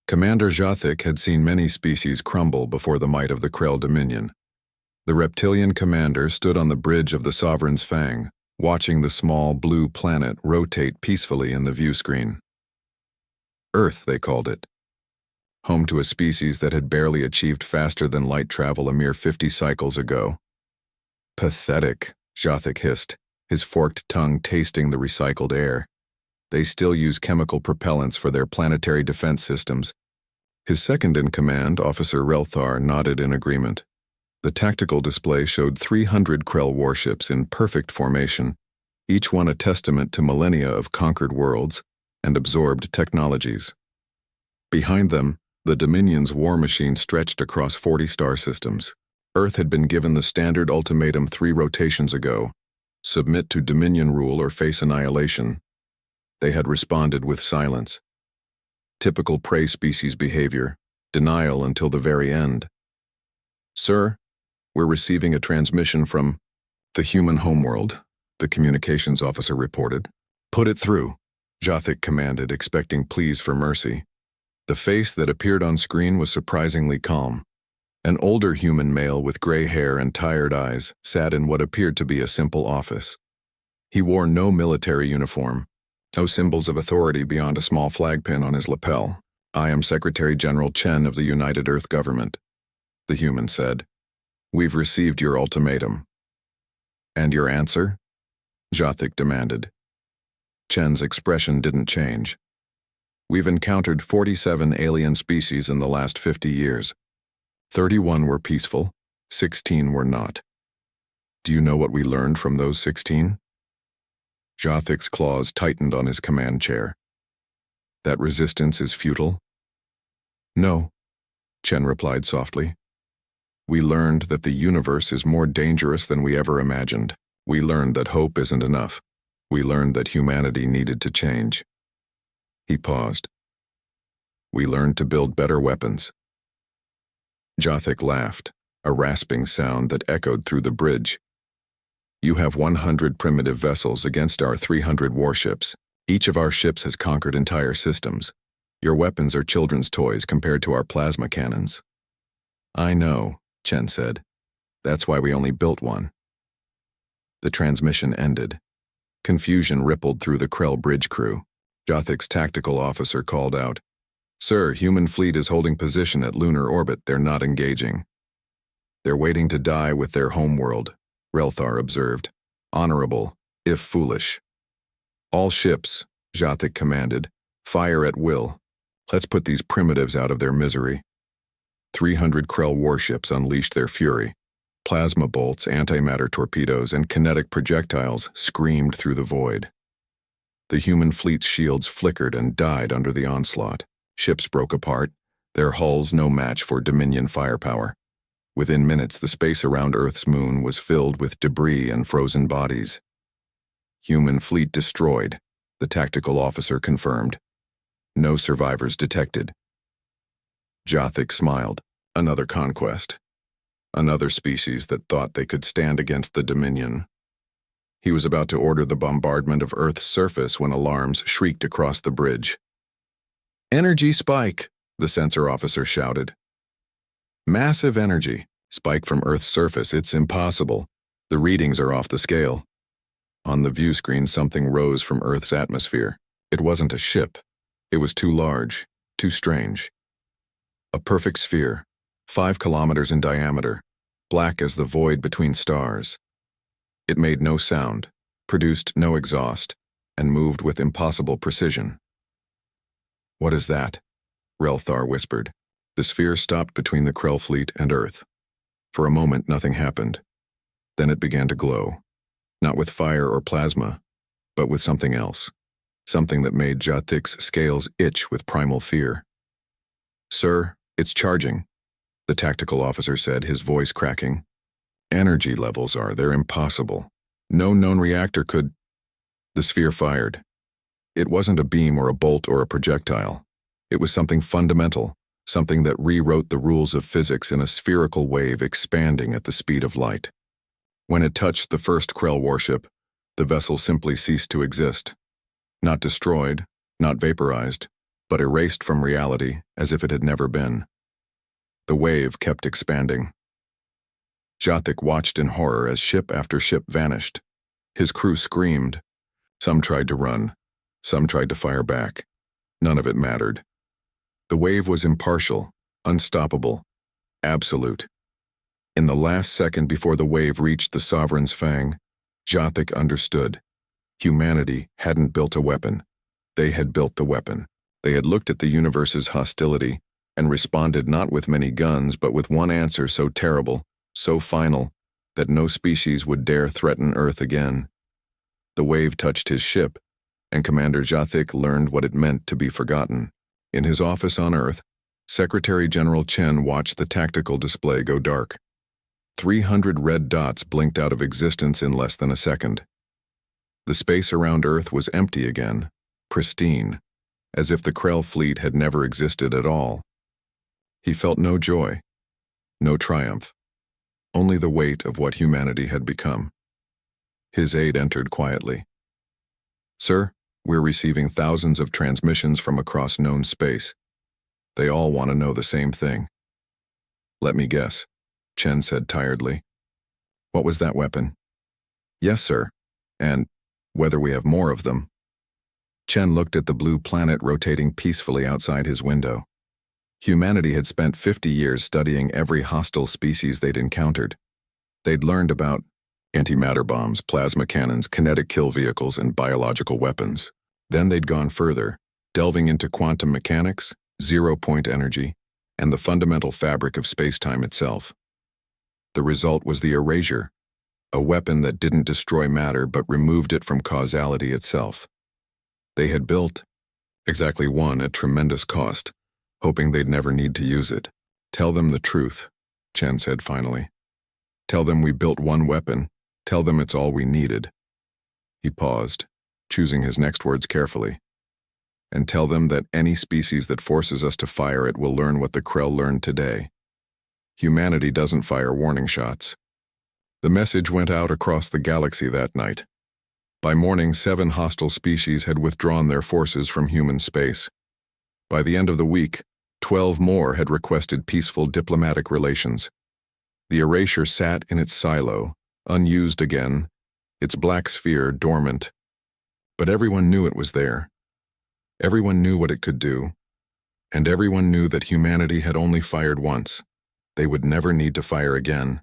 Commander Jathic had seen many species crumble before the might of the Krell Dominion. The reptilian commander stood on the bridge of the Sovereign's Fang, watching the small blue planet rotate peacefully in the view screen. Earth, they called it. Home to a species that had barely achieved faster-than-light travel a mere 50 cycles ago. Pathetic, Jathic hissed, his forked tongue tasting the recycled air. They still use chemical propellants for their planetary defense systems. His second-in-command, Officer Relthar, nodded in agreement. The tactical display showed 300 Krell warships in perfect formation, each one a testament to millennia of conquered worlds and absorbed technologies. Behind them, the Dominion's war machine stretched across 40 star systems. Earth had been given the standard ultimatum 3 rotations ago: submit to Dominion rule or face annihilation. They had responded with silence. Typical prey species behavior, denial until the very end. "Sir, we're receiving a transmission from the human homeworld," the communications officer reported. "Put it through," Jathic commanded, expecting pleas for mercy. The face that appeared on screen was surprisingly calm. An older human male with gray hair and tired eyes sat in what appeared to be a simple office. He wore no military uniform, no symbols of authority beyond a small flag pin on his lapel. "I am Secretary General Chen of the United Earth Government," the human said. "We've received your ultimatum." "And your answer?" Jathic demanded. Chen's expression didn't change. "We've encountered 47 alien species in the last 50 years. 31 were peaceful, 16 were not. Do you know what we learned from those 16? Jathic's claws tightened on his command chair. "That resistance is futile?" "No," Chen replied softly. "We learned that the universe is more dangerous than we ever imagined. We learned that hope isn't enough. We learned that humanity needed to change." He paused. "We learned to build better weapons." Jathic laughed, a rasping sound that echoed through the bridge. "You have 100 primitive vessels against our 300 warships. Each of our ships has conquered entire systems. Your weapons are children's toys compared to our plasma cannons." "I know," Chen said. "That's why we only built one." The transmission ended. Confusion rippled through the Krell bridge crew. Jathic's tactical officer called out, "Sir, human fleet is holding position at lunar orbit. They're not engaging." "They're waiting to die with their homeworld," Relthar observed. "Honorable, if foolish." "All ships," Jathic commanded, "fire at will. Let's put these primitives out of their misery." 300 Krell warships unleashed their fury. Plasma bolts, antimatter torpedoes, and kinetic projectiles screamed through the void. The human fleet's shields flickered and died under the onslaught. Ships broke apart, their hulls no match for Dominion firepower. Within minutes, the space around Earth's moon was filled with debris and frozen bodies. "Human fleet destroyed," the tactical officer confirmed. "No survivors detected." Jathic smiled. Another conquest. Another species that thought they could stand against the Dominion. He was about to order the bombardment of Earth's surface when alarms shrieked across the bridge. "Energy spike," the sensor officer shouted. "Massive energy. Spike from Earth's surface. It's impossible. The readings are off the scale." On the view screen, something rose from Earth's atmosphere. It wasn't a ship. It was too large, too strange. A perfect sphere, 5 kilometers in diameter, black as the void between stars. It made no sound, produced no exhaust, and moved with impossible precision. "What is that?" Relthar whispered. The sphere stopped between the Krell fleet and Earth. For a moment, nothing happened. Then it began to glow, not with fire or plasma, but with something else, something that made Jathic's scales itch with primal fear. "Sir, it's charging," the tactical officer said, his voice cracking. "Energy levels they're impossible. No known reactor could—" The sphere fired. It wasn't a beam or a bolt or a projectile. It was something fundamental, something that rewrote the rules of physics in a spherical wave expanding at the speed of light. When it touched the first Krell warship, the vessel simply ceased to exist. Not destroyed, not vaporized, but erased from reality as if it had never been. The wave kept expanding. Jathik watched in horror as ship after ship vanished. His crew screamed. Some tried to run. Some tried to fire back. None of it mattered. The wave was impartial, unstoppable, absolute. In the last second before the wave reached the Sovereign's fang, Jathik understood. Humanity hadn't built a weapon. They had built the weapon. They had looked at the universe's hostility and responded not with many guns but with one answer so terrible, so final, that no species would dare threaten Earth again. The wave touched his ship, and Commander Jathik learned what it meant to be forgotten. In his office on Earth, Secretary General Chen watched the tactical display go dark. 300 red dots blinked out of existence in less than a second. The space around Earth was empty again, pristine, as if the Krell fleet had never existed at all. He felt no joy, no triumph, only the weight of what humanity had become. His aide entered quietly. "Sir, we're receiving thousands of transmissions from across known space. They all want to know the same thing." "Let me guess," Chen said tiredly. "What was that weapon?" "Yes, sir. And whether we have more of them." Chen looked at the blue planet rotating peacefully outside his window. Humanity had spent 50 years studying every hostile species they'd encountered. They'd learned about antimatter bombs, plasma cannons, kinetic kill vehicles, and biological weapons. Then they'd gone further, delving into quantum mechanics, zero-point energy, and the fundamental fabric of space-time itself. The result was the erasure, a weapon that didn't destroy matter but removed it from causality itself. They had built exactly one at tremendous cost, hoping they'd never need to use it. "Tell them the truth," Chen said finally. "Tell them we built one weapon. Tell them it's all we needed." He paused, choosing his next words carefully. "And tell them that any species that forces us to fire it will learn what the Krell learned today. Humanity doesn't fire warning shots." The message went out across the galaxy that night. By morning, 7 hostile species had withdrawn their forces from human space. By the end of the week, 12 more had requested peaceful diplomatic relations. The erasure sat in its silo, unused again, its black sphere dormant. But everyone knew it was there. Everyone knew what it could do. And everyone knew that humanity had only fired once. They would never need to fire again.